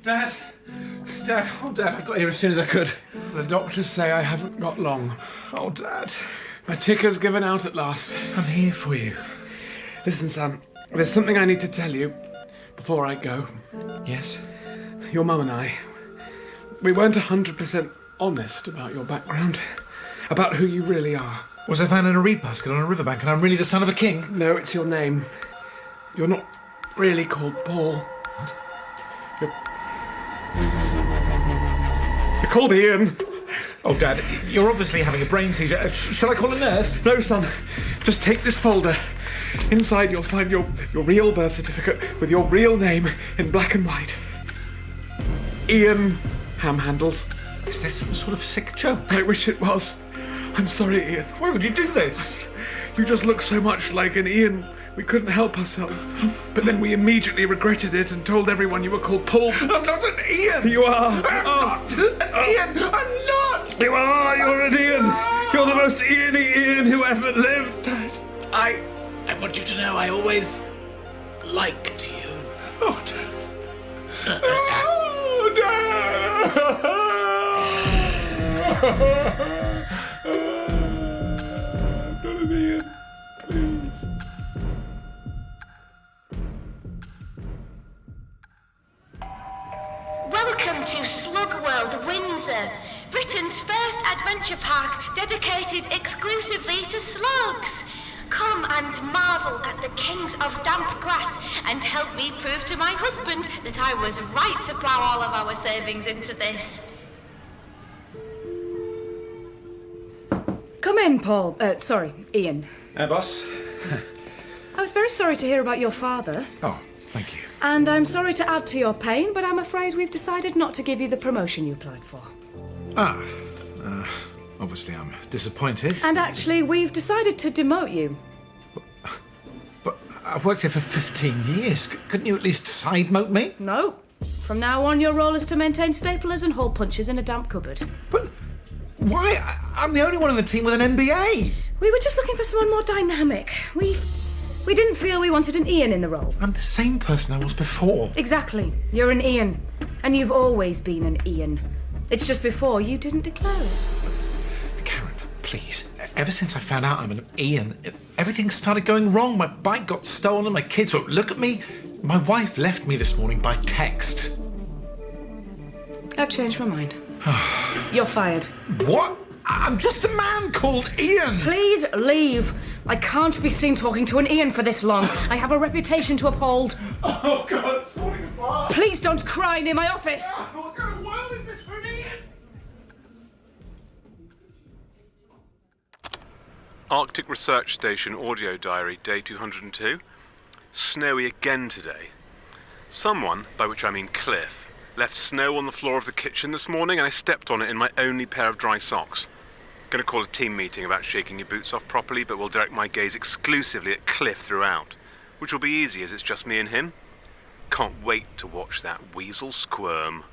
Dad! Dad! Oh, Dad, I got here as soon as I could. The doctors say I haven't got long. Oh, Dad. My ticker's given out at last. I'm here for you. Listen, Sam, there's something I need to tell you before I go. Yes? Your mum and I, we weren't 100% honest about your background, about who you really are. Was I found in a reed basket on a riverbank and I'm really the son of a king? No, it's your name. You're not really called Paul. What? You're called Ian. Oh, Dad, you're obviously having a brain seizure. Shall I call a nurse? No, son. Just take this folder. Inside you'll find your real birth certificate with your real name in black and white. Ian Ham Handles. Is this some sort of sick joke? I wish it was. I'm sorry, Ian. Why would you do this? You just look so much like an Ian, we couldn't help ourselves. But then we immediately regretted it and told everyone you were called Paul. I'm not an Ian! You are. I'm not an Ian! I'm not! You are, you're an Ian. You're the most Ian-y Ian who ever lived. Dad, I want you to know I always liked you. Oh, Dad. Oh, Dad! I'm not an Ian. Please. Welcome to Slug World Windsor, Britain's first adventure park dedicated exclusively to slugs. Come and marvel at the kings of damp grass and help me prove to my husband that I was right to plough all of our savings into this. Come in, Paul. Sorry, Ian. Boss. I was very sorry to hear about your father. Oh, thank you. And I'm sorry to add to your pain, but I'm afraid we've decided not to give you the promotion you applied for. Obviously I'm disappointed. And actually, we've decided to demote you. But I've worked here for 15 years. Couldn't you at least side-mote me? No. From now on, your role is to maintain staplers and hole punches in a damp cupboard. But why? I'm the only one on the team with an MBA. We were just looking for someone more dynamic. We didn't feel we wanted an Ian in the role. I'm the same person I was before. Exactly. You're an Ian. And you've always been an Ian. It's just before you didn't declare it. Karen, please. Ever since I found out I'm an Ian, everything started going wrong. My bike got stolen, my kids won't look at me. My wife left me this morning by text. I've changed my mind. You're fired. What? I'm just a man called Ian. Please leave. I can't be seen talking to an Ian for this long. I have a reputation to uphold. Oh, God, it's falling apart. Please don't cry near my office. What kind of world is this for an Ian? Arctic Research Station audio diary, day 202. Snowy again today. Someone, by which I mean Cliff, left snow on the floor of the kitchen this morning and I stepped on it in my only pair of dry socks. Going to call a team meeting about shaking your boots off properly, but will direct my gaze exclusively at Cliff throughout, which will be easy as it's just me and him. Can't wait to watch that weasel squirm.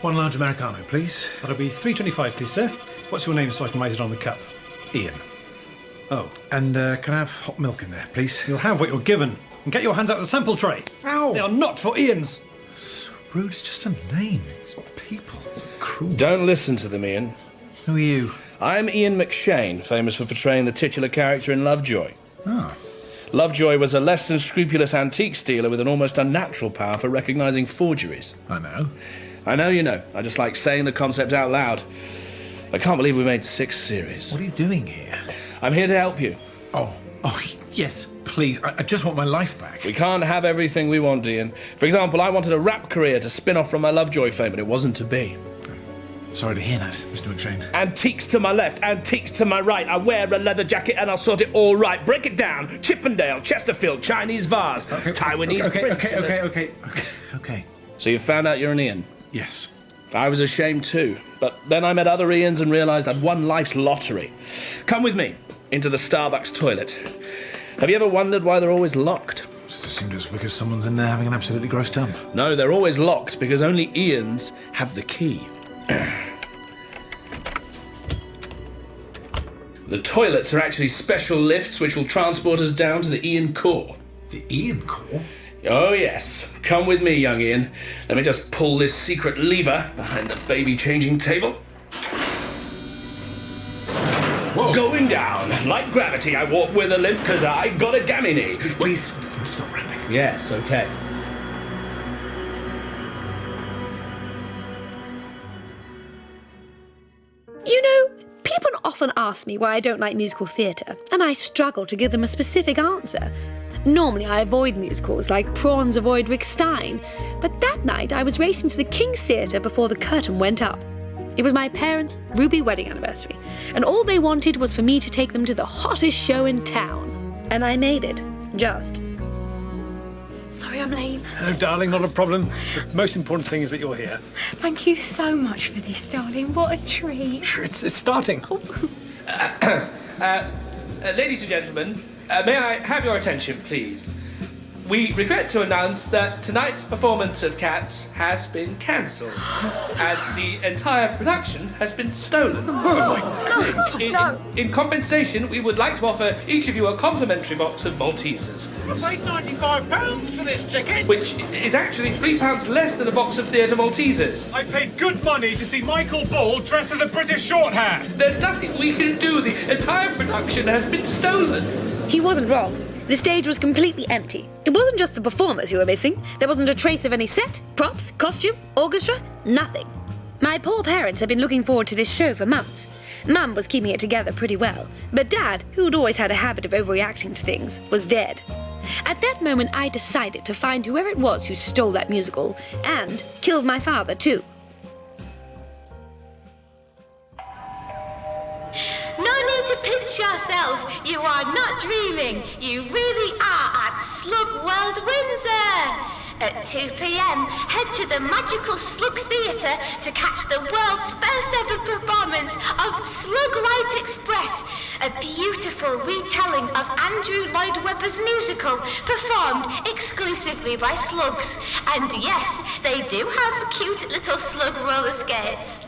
One large Americano, please. That'll be $3.25, please, sir. What's your name so I can write it on the cup? Ian. Oh. And can I have hot milk in there, please? You'll have what you're given. And get your hands out of the sample tray. Ow! They are not for Ians. So rude, it's just a name. It's people. It's cruel. Don't listen to them, Ian. Who are you? I'm Ian McShane, famous for portraying the titular character in Lovejoy. Oh. Lovejoy was a less than scrupulous antiques dealer with an almost unnatural power for recognising forgeries. I know. I know you know. I just like saying the concept out loud. I can't believe we made 6 series. What are you doing here? I'm here to help you. Oh, yes, please. I just want my life back. We can't have everything we want, Ian. For example, I wanted a rap career to spin off from my Lovejoy fame, but it wasn't to be. Sorry to hear that, Mr. McShane. Antiques to my left, antiques to my right. I wear a leather jacket and I'll sort it all right. Break it down. Chippendale, Chesterfield, Chinese vase, Taiwanese print. Okay. So you found out you're an Ian? Yes. I was ashamed too, but then I met other Ians and realised I'd won life's lottery. Come with me into the Starbucks toilet. Have you ever wondered why they're always locked? Just assumed it's because someone's in there having an absolutely gross dump. No, they're always locked because only Ians have the key. The toilets are actually special lifts which will transport us down to the Ian core. The Ian core? Oh, yes. Come with me, young Ian. Let me just pull this secret lever behind the baby-changing table. Whoa. Going down. Like gravity, I walk with a limp because I got a gammy knee. Please, stop rapping. Yes, okay. You know, people often ask me why I don't like musical theatre, and I struggle to give them a specific answer. Normally I avoid musicals like prawns avoid Rick Stein, but that night I was racing to the King's Theatre before the curtain went up. It was my parents' ruby wedding anniversary, and all they wanted was for me to take them to the hottest show in town. And I made it. Just. Sorry I'm late. Oh, darling, not a problem. The most important thing is that you're here. Thank you so much for this, darling. What a treat. Sure, it's starting. Ladies and gentlemen, may I have your attention, please? We regret to announce that tonight's performance of Cats has been cancelled, as the entire production has been stolen. In compensation, we would like to offer each of you a complimentary box of Maltesers. I paid £95 for this ticket. Which is actually £3 less than a box of theatre Maltesers. I paid good money to see Michael Ball dressed as a British shorthand. There's nothing we can do. The entire production has been stolen. He wasn't wrong. The stage was completely empty. It wasn't just the performers who were missing. There wasn't a trace of any set, props, costume, orchestra, nothing. My poor parents had been looking forward to this show for months. Mum was keeping it together pretty well, but Dad, who'd always had a habit of overreacting to things, was dead. At that moment, I decided to find whoever it was who stole that musical, and killed my father too. No need to pinch yourself. You are not dreaming. You really are at Slug World Windsor. At 2 p.m, head to the magical Slug Theatre to catch the world's first ever performance of Slug Light Express, a beautiful retelling of Andrew Lloyd Webber's musical, performed exclusively by slugs. And yes, they do have cute little slug roller skates.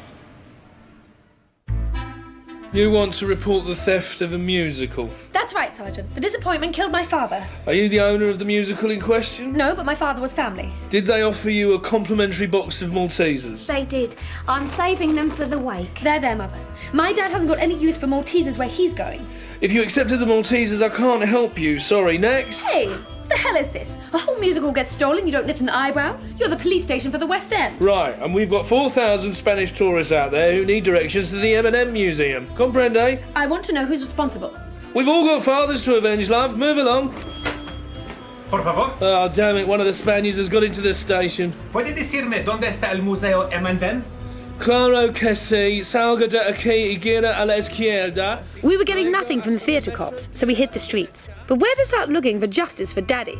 You want to report the theft of a musical? That's right, Sergeant. The disappointment killed my father. Are you the owner of the musical in question? No, but my father was family. Did they offer you a complimentary box of Maltesers? They did. I'm saving them for the wake. They're there, Mother. My dad hasn't got any use for Maltesers where he's going. If you accepted the Maltesers, I can't help you. Sorry, next. Hey! What the hell is this? A whole musical gets stolen, you don't lift an eyebrow? You're the police station for the West End. Right, and we've got 4,000 Spanish tourists out there who need directions to the M&M Museum. Comprende? I want to know who's responsible. We've all got fathers to avenge, love. Move along. Por favor. Oh, damn it, one of the Spaniards has got into the station. ¿Puede decirme dónde está el Museo M&M? Claro que sí. Salga de aquí y gira a la izquierda. We were getting nothing from the theatre cops, so we hit the streets. But where to start looking for justice for Daddy?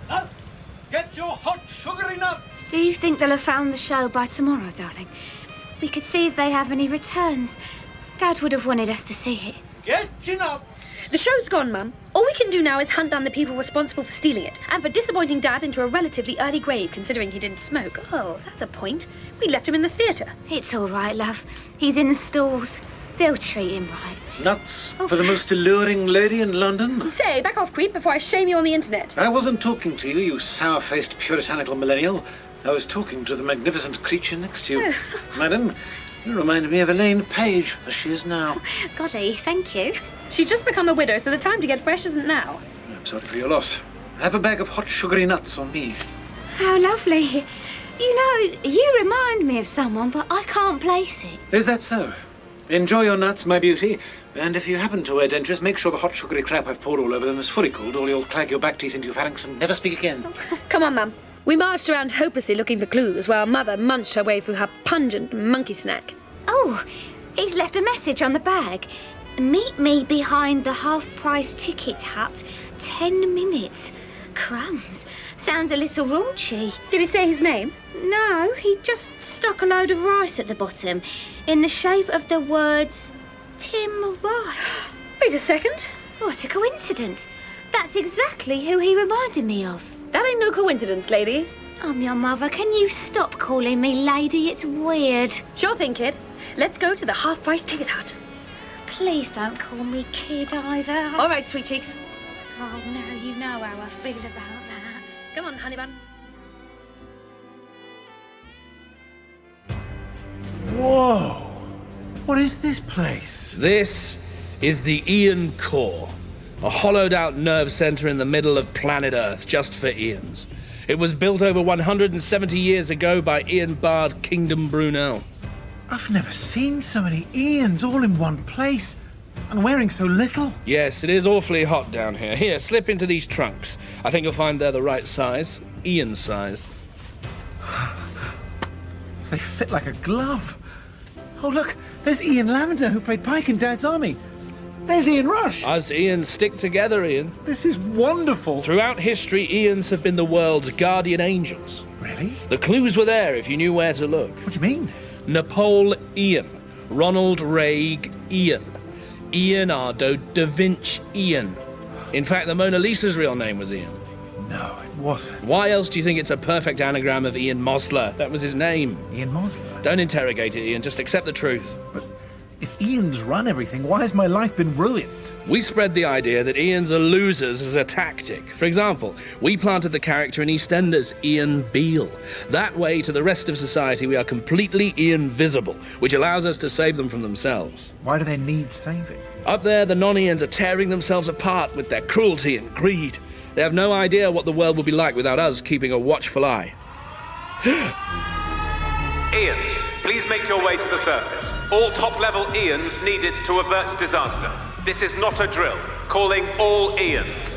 Nuts! Get your hot, sugary nuts! Do you think they'll have found the show by tomorrow, darling? We could see if they have any returns. Dad would have wanted us to see it. Get your nuts! The show's gone, Mum. All we can do now is hunt down the people responsible for stealing it, and for disappointing Dad into a relatively early grave, considering he didn't smoke. Oh, that's a point. We left him in the theatre. It's all right, love. He's in the stalls. They'll treat him right. Nuts for the most alluring lady in London? Say, back off, creep, before I shame you on the internet. I wasn't talking to you, you sour-faced puritanical millennial. I was talking to the magnificent creature next to you. Madam, you remind me of Elaine Page, as she is now. Golly, thank you. She's just become a widow, so the time to get fresh isn't now. I'm sorry for your loss. I have a bag of hot, sugary nuts on me. How lovely. You know, you remind me of someone, but I can't place it. Is that so? Enjoy your nuts, my beauty. And if you happen to wear dentures, make sure the hot, sugary crap I've poured all over them is fully cooled, or you'll clag your back teeth into your pharynx and never speak again. Come on, Mum. We marched around hopelessly looking for clues while Mother munched her way through her pungent monkey snack. Oh, he's left a message on the bag. Meet me behind the half-price ticket hut. 10 minutes. Crumbs. Sounds a little raunchy. Did he say his name? No, he just stuck a load of rice at the bottom in the shape of the words Tim Rice. Wait a second. What a coincidence. That's exactly who he reminded me of. That ain't no coincidence, lady. I'm your mother. Can you stop calling me lady? It's weird. Sure thing, kid. Let's go to the half-price ticket hut. Please don't call me kid either. All right, sweet cheeks. Oh, now you know how I feel about that. Come on, honey bun. Whoa! What is this place? This is the Ian Core, a hollowed-out nerve centre in the middle of planet Earth, just for Ians. It was built over 170 years ago by Ian Bard Kingdom Brunel. I've never seen so many Ians all in one place, and wearing so little. Yes, it is awfully hot down here. Here, slip into these trunks. I think you'll find they're the right size. Ian size. They fit like a glove. Oh, look, there's Ian Lavender, who played Pike in Dad's Army. There's Ian Rush. Us Ians stick together, Ian. This is wonderful. Throughout history, Ians have been the world's guardian angels. Really? The clues were there if you knew where to look. What do you mean? Napole Ian, Ronald Reagan Ian, Leonardo da Vinci Ian. In fact, the Mona Lisa's real name was Ian. No, it wasn't. Why else do you think it's a perfect anagram of Ian Mosler? That was his name. Ian Mosler? Don't interrogate it, Ian. Just accept the truth. But if Ian's run everything, why has my life been ruined? We spread the idea that Ians are losers as a tactic. For example, we planted the character in EastEnders, Ian Beale. That way, to the rest of society, we are completely Ian-visible, which allows us to save them from themselves. Why do they need saving? Up there, the non-Ians are tearing themselves apart with their cruelty and greed. They have no idea what the world would be like without us keeping a watchful eye. Ians, please make your way to the surface. All top-level Ians needed to avert disaster. This is not a drill. Calling all Ians.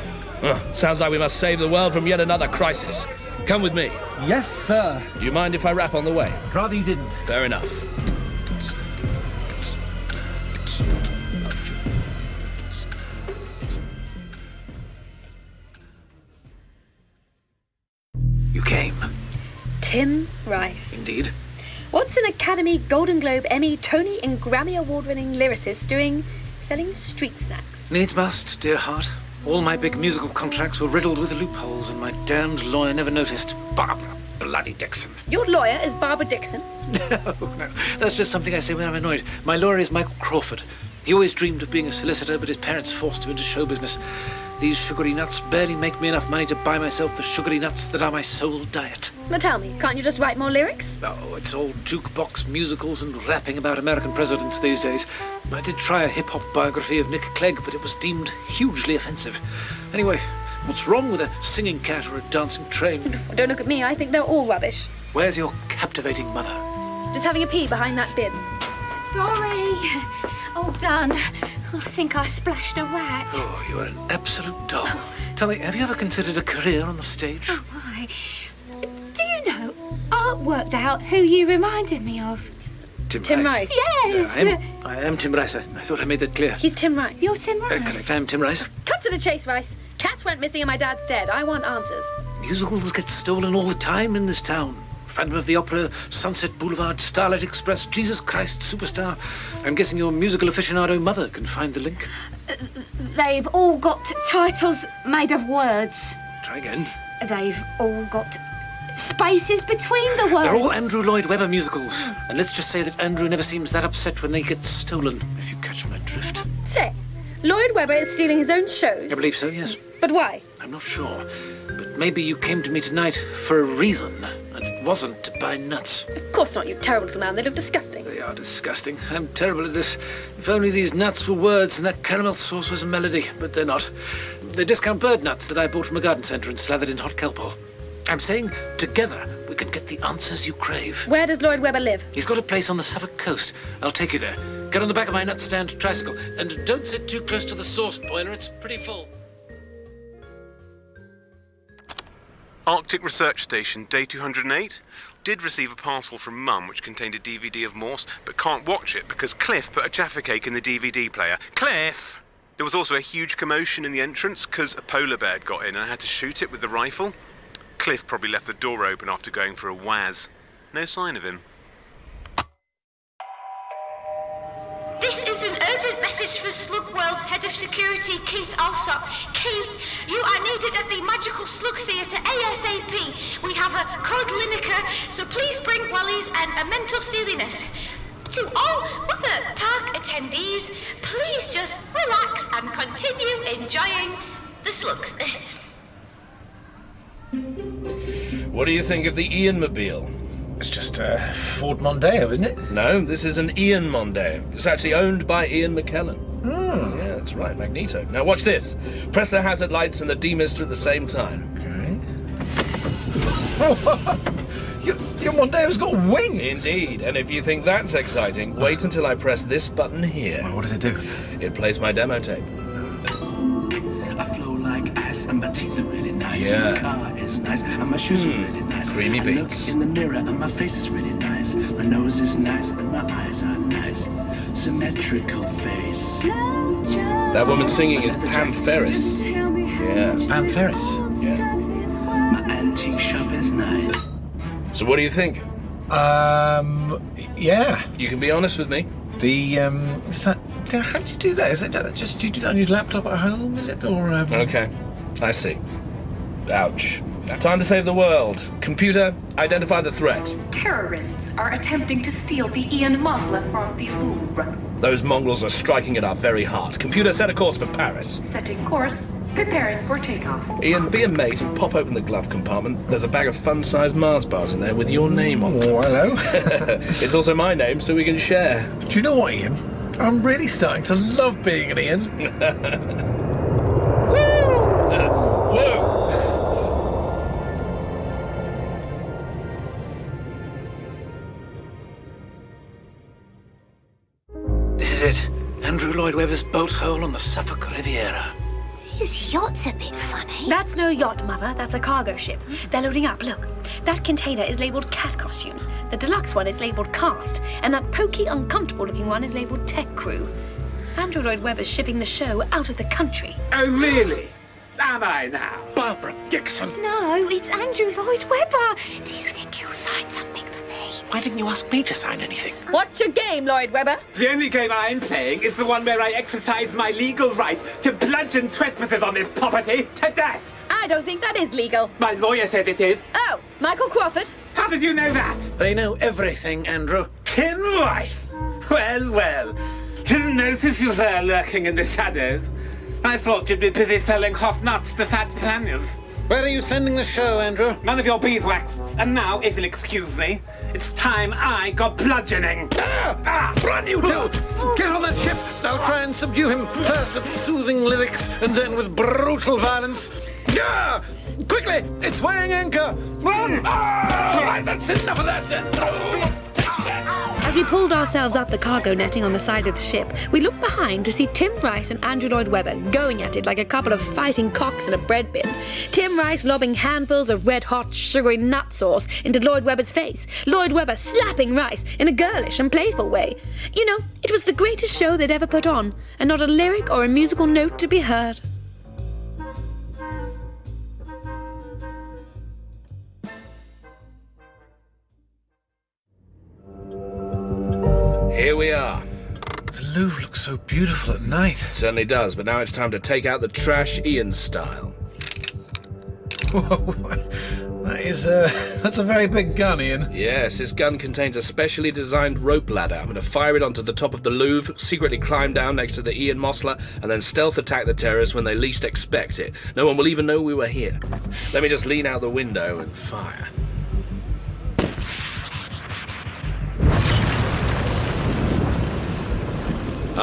Sounds like we must save the world from yet another crisis. Come with me. Yes, sir. Do you mind if I rap on the way? I'd rather you didn't. Fair enough. You came. Tim Rice. Indeed. What's an Academy, Golden Globe, Emmy, Tony and Grammy award-winning lyricist doing selling street snacks? Needs must, dear heart. All my big musical contracts were riddled with loopholes, and my damned lawyer never noticed. Barbara bloody Dixon. Your lawyer is Barbara Dixon? No, that's just something I say when I'm annoyed. My lawyer is Michael Crawford. He always dreamed of being a solicitor, but his parents forced him into show business. These sugary nuts barely make me enough money to buy myself the sugary nuts that are my sole diet. But tell me, can't you just write more lyrics? Oh, it's all jukebox musicals and rapping about American presidents these days. I did try a hip-hop biography of Nick Clegg, but it was deemed hugely offensive. Anyway, what's wrong with a singing cat or a dancing train? Don't look at me, I think they're all rubbish. Where's your captivating mother? Just having a pee behind that bin. Sorry. All done. I think I splashed a rat. Oh, you are an absolute doll. Tell me, have you ever considered a career on the stage? Oh, my. Do you know, I worked out who you reminded me of. Tim Rice. Yes. I am Tim Rice. I thought I made that clear. He's Tim Rice. You're Tim Rice. Correct, I am Tim Rice. Cut to the chase, Rice. Cats went missing and my dad's dead. I want answers. Musicals get stolen all the time in this town. Phantom of the Opera, Sunset Boulevard, Starlight Express, Jesus Christ Superstar. I'm guessing your musical aficionado mother can find the link. They've all got titles made of words. Try again. They've all got spaces between the words. They're all Andrew Lloyd Webber musicals. And let's just say that Andrew never seems that upset when they get stolen, if you catch my drift. Say, Lloyd Webber is stealing his own shows? I believe so, yes. But why? I'm not sure. But maybe you came to me tonight for a reason, and it wasn't to buy nuts. Of course not, you terrible little man. They look disgusting. They are disgusting. I'm terrible at this. If only these nuts were words and that caramel sauce was a melody, but they're not. They're discount bird nuts that I bought from a garden centre and slathered in hot kelp oil. I'm saying, together, we can get the answers you crave. Where does Lloyd Webber live? He's got a place on the Suffolk coast. I'll take you there. Get on the back of my nut-stand tricycle, and don't sit too close to the sauce boiler. It's pretty full. Arctic Research Station, day 208. Did receive a parcel from Mum which contained a DVD of Morse, but can't watch it because Cliff put a Jaffa cake in the DVD player. Cliff! There was also a huge commotion in the entrance because a polar bear had got in and I had to shoot it with the rifle. Cliff probably left the door open after going for a waz. No sign of him. This is an urgent message for Slugworld's Head of Security, Keith Alsop. Keith, you are needed at the Magical Slug Theatre ASAP. We have a Cod Lineker, so please bring wellies and a mental steeliness. To all other park attendees, please just relax and continue enjoying The slugs. What do you think of the Ian-mobile? It's just a Ford Mondeo, isn't it? No, this is an Ian Mondeo. It's actually owned by Ian McKellen. Oh. Yeah, that's right, Magneto. Now watch this. Press the hazard lights and the demister at the same time. Your Mondeo's got wings! Indeed, and if you think that's exciting, wait until I press this button here. Well, what does it do? It plays my demo tape. I flow like ice, and my teeth are really nice. Yeah. And my car is nice, and my shoes are really nice. Creamy I beats. look in the mirror, and my face is really nice. My nose is nice, and my eyes are nice. Symmetrical face. That woman singing is Pam Ferris. Yeah. Pam Ferris? Yeah. My antique shop is nice. So what do you think? Yeah. You can be honest with me. Is that... How do you do that? Is it just... Do you do that on your laptop at home, is it? Or, Okay, I see. Ouch. Time to save the world. Computer, identify the threat. Terrorists are attempting to steal the Ian Mosler from the Louvre. Those mongrels are striking at our very heart. Computer, set a course for Paris. Setting course, preparing for takeoff. Ian, be a mate and pop open the glove compartment. There's a bag of fun-sized Mars bars in there with your name on them. Oh, hello. It's also my name, so we can share. Do you know what, Ian? I'm really starting to love being an Ian. Whoa! This is it. Andrew Lloyd Webber's boat hole on the Suffolk Riviera. His yacht's a bit funny. That's no yacht, Mother. That's a cargo ship. They're loading up. Look. That container is labelled cat costumes. The deluxe one is labelled cast. And that pokey, uncomfortable-looking one is labelled tech crew. Andrew Lloyd Webber's shipping the show out of the country. Oh, really? Am I now? Barbara Dixon. No, it's Andrew Lloyd Webber. Do you think he'll sign something for me? Why didn't you ask me to sign anything? What's your game, Lloyd Webber? The only game I'm playing is the one where I exercise my legal right to bludgeon trespassers on this property to death. I don't think that is legal. My lawyer says it is. Oh, Michael Crawford? How did you know that? They know everything, Andrew. Kinrife. Well. Didn't notice you there lurking in the shadows. I thought you'd be busy selling hot nuts to fat Spaniards. Where are you sending the show, Andrew? None of your beeswax. And now, if you'll excuse me, it's time I got bludgeoning. Run, you two! Get on that ship! I'll try and subdue him, first with soothing lyrics, and then with brutal violence. Quickly! It's weighing anchor! Run! Right, that's enough of that then! As we pulled ourselves up the cargo netting on the side of the ship, we looked behind to see Tim Rice and Andrew Lloyd Webber going at it like a couple of fighting cocks in a bread bin. Tim Rice lobbing handfuls of red-hot, sugary nut sauce into Lloyd Webber's face. Lloyd Webber slapping Rice in a girlish and playful way. You know, it was the greatest show they'd ever put on, and not a lyric or a musical note to be heard. Here we are. The Louvre looks so beautiful at night. Certainly does, but now it's time to take out the trash Ian style. Whoa, that's a very big gun, Ian. Yes, this gun contains a specially designed rope ladder. I'm going to fire it onto the top of the Louvre, secretly climb down next to the Ian Mosler, and then stealth attack the terrorists when they least expect it. No one will even know we were here. Let me just lean out the window and fire.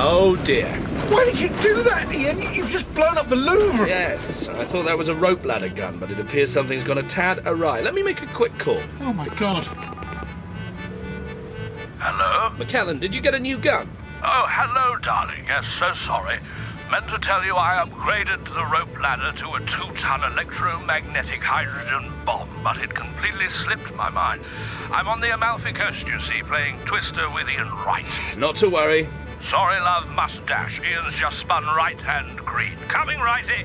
Oh dear. Why did you do that, Ian? You've just blown up the Louvre. Yes, I thought that was a rope ladder gun, but it appears something's gone a tad awry. Let me make a quick call. Oh my God. Hello? McKellen, did you get a new gun? Oh, hello, darling. Yes, so sorry. Meant to tell you I upgraded the rope ladder to a 2-ton electromagnetic hydrogen bomb, but it completely slipped my mind. I'm on the Amalfi Coast, you see, playing Twister with Ian Wright. Not to worry. Sorry, love, must dash. Ian's just spun right-hand green. Coming, righty.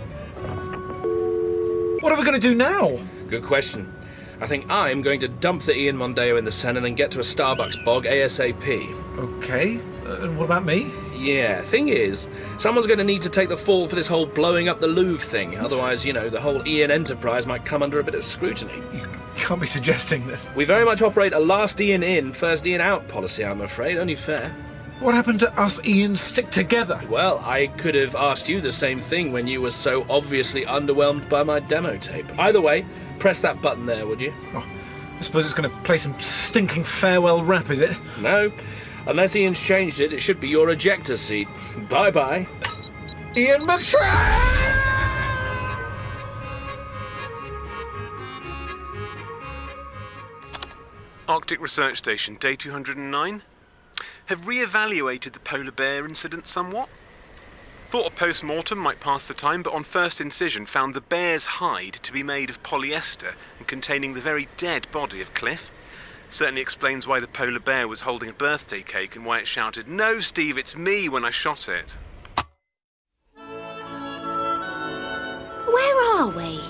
What are we going to do now? Good question. I think I'm going to dump the Ian Mondeo in the Seine and then get to a Starbucks bog ASAP. Okay. And what about me? Yeah, thing is, someone's going to need to take the fall for this whole blowing up the Louvre thing. Otherwise, the whole Ian enterprise might come under a bit of scrutiny. You can't be suggesting that. We very much operate a last Ian in, first Ian out policy, I'm afraid. Only fair. What happened to us Ians stick together? Well, I could have asked you the same thing when you were so obviously underwhelmed by my demo tape. Either way, press that button there, would you? Oh, I suppose it's going to play some stinking farewell rap, is it? No. Unless Ian's changed it, it should be your ejector seat. Bye-bye. Ian McShane! Arctic Research Station, day 209. Have re-evaluated the polar bear incident somewhat. Thought a post-mortem might pass the time, but on first incision found the bear's hide to be made of polyester and containing the very dead body of Cliff. Certainly explains why the polar bear was holding a birthday cake and why it shouted, "No, Steve, it's me," when I shot it. Where are we?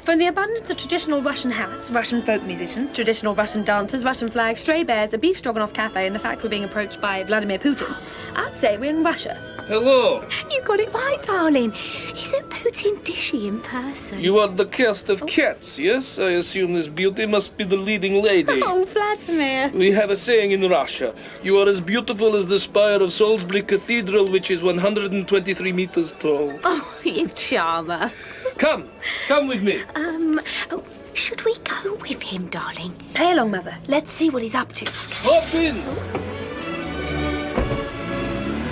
From the abundance of traditional Russian hats, Russian folk musicians, traditional Russian dancers, Russian flags, stray bears, a beef stroganoff cafe, and the fact we're being approached by Vladimir Putin, I'd say we're in Russia. Hello. You got it right, darling. Isn't Putin dishy in person? You are the cast of Cats, yes? I assume this beauty must be the leading lady. Oh, Vladimir. We have a saying in Russia. You are as beautiful as the spire of Salisbury Cathedral, which is 123 meters tall. Oh, you charmer. Come with me. Should we go with him, darling? Play along, Mother. Let's see what he's up to. Hop in.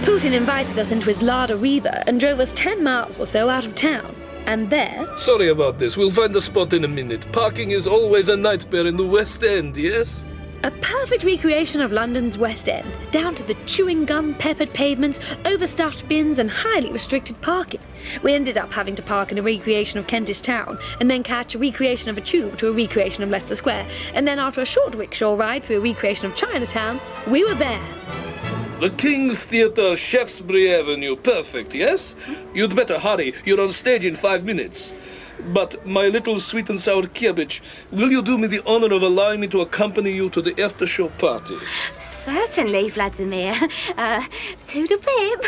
Putin invited us into his Larder Reaver and drove us 10 miles or so out of town. And there... Sorry about this. We'll find a spot in a minute. Parking is always a nightmare in the West End, yes? A perfect recreation of London's West End, down to the chewing gum peppered pavements, overstuffed bins and highly restricted parking. We ended up having to park in a recreation of Kentish Town, and then catch a recreation of a tube to a recreation of Leicester Square, and then after a short rickshaw ride through a recreation of Chinatown, we were there. The King's Theatre, Shaftesbury Avenue. Perfect, yes? You'd better hurry. You're on stage in 5 minutes. But, my little sweet and sour cabbage, will you do me the honor of allowing me to accompany you to the after-show party? Certainly, Vladimir. Toodle pip.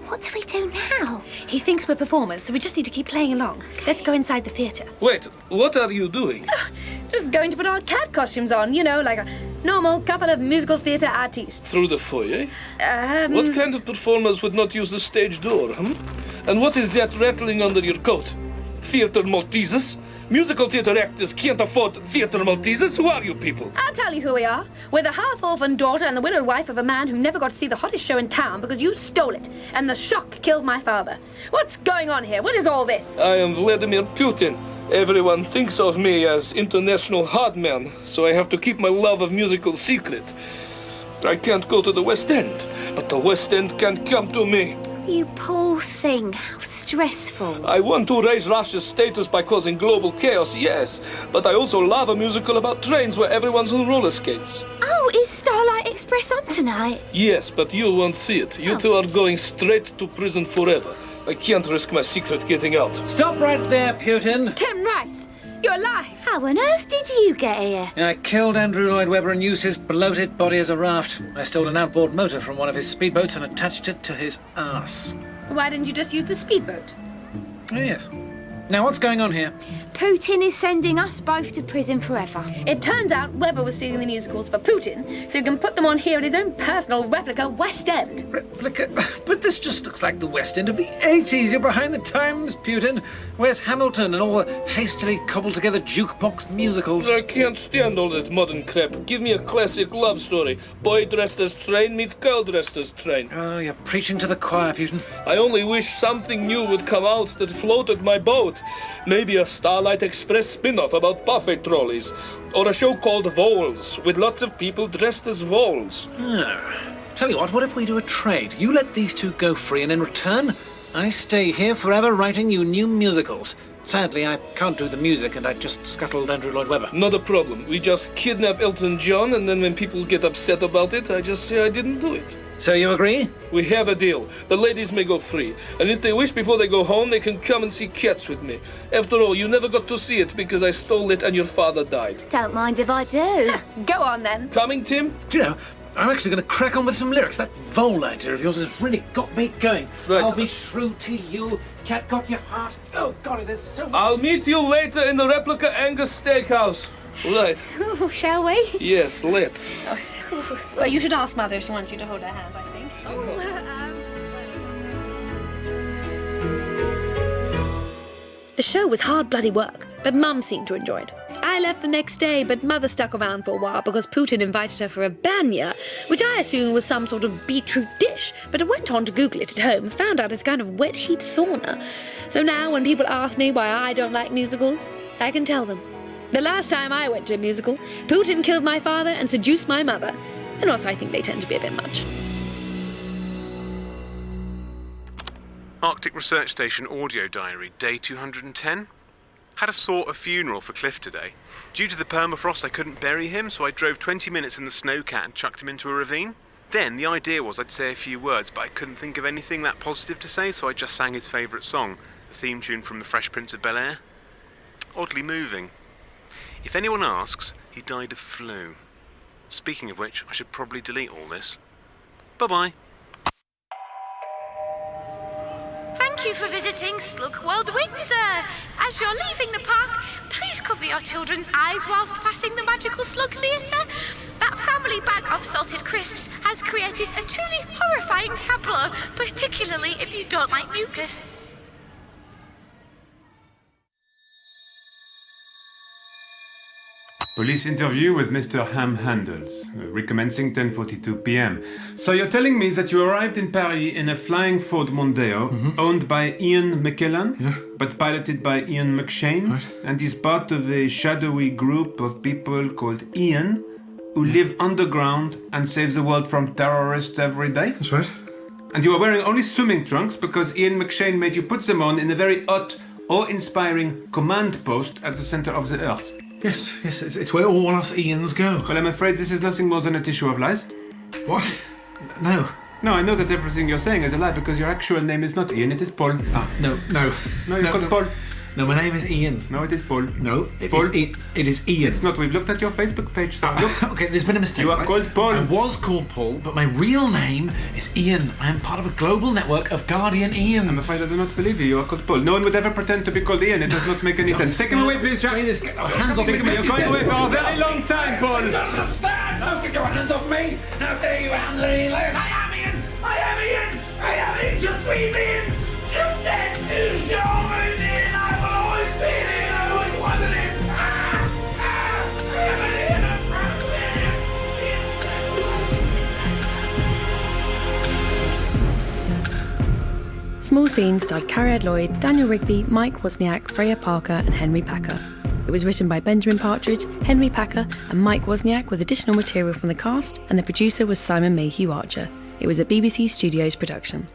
What do we do now? He thinks we're performers, so we just need to keep playing along. Let's go inside the theatre. Wait, what are you doing? Just going to put our cat costumes on, you know, like a normal couple of musical theatre artists. Through the foyer? What kind of performers would not use the stage door, And what is that rattling under your coat? Theatre Maltesers? Musical theatre actors can't afford theatre Maltesers? Who are you people? I'll tell you who we are. We're the half-orphan daughter and the widowed wife of a man who never got to see the hottest show in town because you stole it, and the shock killed my father. What's going on here? What is all this? I am Vladimir Putin. Everyone thinks of me as international hard man, so I have to keep my love of musicals secret. I can't go to the West End, but the West End can come to me. You poor thing. How stressful. I want to raise Russia's status by causing global chaos, yes. But I also love a musical about trains where everyone's on roller skates. Oh, is Starlight Express on tonight? Yes, but you won't see it. You two are going straight to prison forever. I can't risk my secret getting out. Stop right there, Putin. Tim Rice, you're alive. How on earth did you get here? I killed Andrew Lloyd Webber and used his bloated body as a raft. I stole an outboard motor from one of his speedboats and attached it to his arse. Why didn't you just use the speedboat? Oh, yes. Now, what's going on here? Putin is sending us both to prison forever. It turns out Webber was stealing the musicals for Putin, so he can put them on here at his own personal replica West End. Replica? But this just looks like the West End of the 80s. You're behind the times, Putin. Where's Hamilton and all the hastily cobbled-together jukebox musicals? I can't stand all that modern crap. Give me a classic love story. Boy dressed as train meets girl dressed as train. Oh, you're preaching to the choir, Putin. I only wish something new would come out that floated my boat. Maybe a Starlight Express spin-off about buffet trolleys. Or a show called Voles, with lots of people dressed as voles. Tell you what if we do a trade? You let these two go free, and in return, I stay here forever writing you new musicals. Sadly, I can't do the music, and I just scuttled Andrew Lloyd Webber. Not a problem. We just kidnap Elton John, and then when people get upset about it, I just say I didn't do it. So you agree? We have a deal. The ladies may go free. And if they wish before they go home, they can come and see Cats with me. After all, you never got to see it because I stole it and your father died. Don't mind if I do. Go on, then. Coming, Tim? Do you know, I'm actually going to crack on with some lyrics. That vole idea of yours has really got me going. Right. I'll be true to you. Cat got your heart. Oh, golly, there's so much. I'll meet you later in the replica Angus Steakhouse. Right. Oh, shall we? Yes, let's. Well, you should ask Mother if she wants you to hold her hand, I think. The show was hard bloody work, but Mum seemed to enjoy it. I left the next day, but Mother stuck around for a while because Putin invited her for a banya, which I assumed was some sort of beetroot dish, but I went on to Google it at home and found out it's kind of wet heat sauna. So now when people ask me why I don't like musicals, I can tell them. The last time I went to a musical, Putin killed my father and seduced my mother, and also I think they tend to be a bit much. Arctic Research Station audio diary, day 210. Had a sort of funeral for Cliff today. Due to the permafrost, I couldn't bury him, so I drove 20 minutes in the snowcat and chucked him into a ravine. Then the idea was I'd say a few words, but I couldn't think of anything that positive to say, so I just sang his favourite song, the theme tune from The Fresh Prince of Bel-Air. Oddly moving. If anyone asks, he died of flu. Speaking of which, I should probably delete all this. Bye-bye. Thank you for visiting Slug World Windsor. As you're leaving the park, please cover your children's eyes whilst passing the Magical Slug Theatre. That family bag of salted crisps has created a truly horrifying tableau, particularly if you don't like mucus. Police interview with Mr. Ham Handles, recommencing 10:42 p.m. So you're telling me that you arrived in Paris in a flying Ford Mondeo, owned by Ian McKellen, but piloted by Ian McShane, and is part of a shadowy group of people called Ian, who live underground and save the world from terrorists every day? That's right. And you are wearing only swimming trunks because Ian McShane made you put them on in a very hot, awe-inspiring command post at the center of the earth. Yes, it's where all us Ians go. Well, I'm afraid this is nothing more than a tissue of lies. What? No. No, I know that everything you're saying is a lie because your actual name is not Ian, it is Paul. Ah, no. No, you're called Paul. No, my name is Ian. No, it is Paul. No, Paul. It is Ian. It's not. We've looked at your Facebook page, so look. Okay, there's been a mistake. You are called Paul. I was called Paul, but my real name is Ian. I am part of a global network of Guardian Ians. I'm afraid I do not believe you. You are called Paul. No one would ever pretend to be called Ian. It does not make any sense. Take him away, please, Jack. Hands off me. You're going away for a very long time, Paul. I don't understand. Don't get your hands off me. How dare you handle me like this? I am Ian. I am Ian. I am Ian. Je suis Ian. Je t'aime toujours un Ian. I will always be an Ian. I always was an Ian. I am an Ian. I'm proud of Ian. Small Scenes starred Carrie Lloyd, Daniel Rigby, Mike Wozniak, Freya Parker and Henry Packer. It was written by Benjamin Partridge, Henry Packer and Mike Wozniak with additional material from the cast, and the producer was Simon Mayhew Archer. It was a BBC Studios production.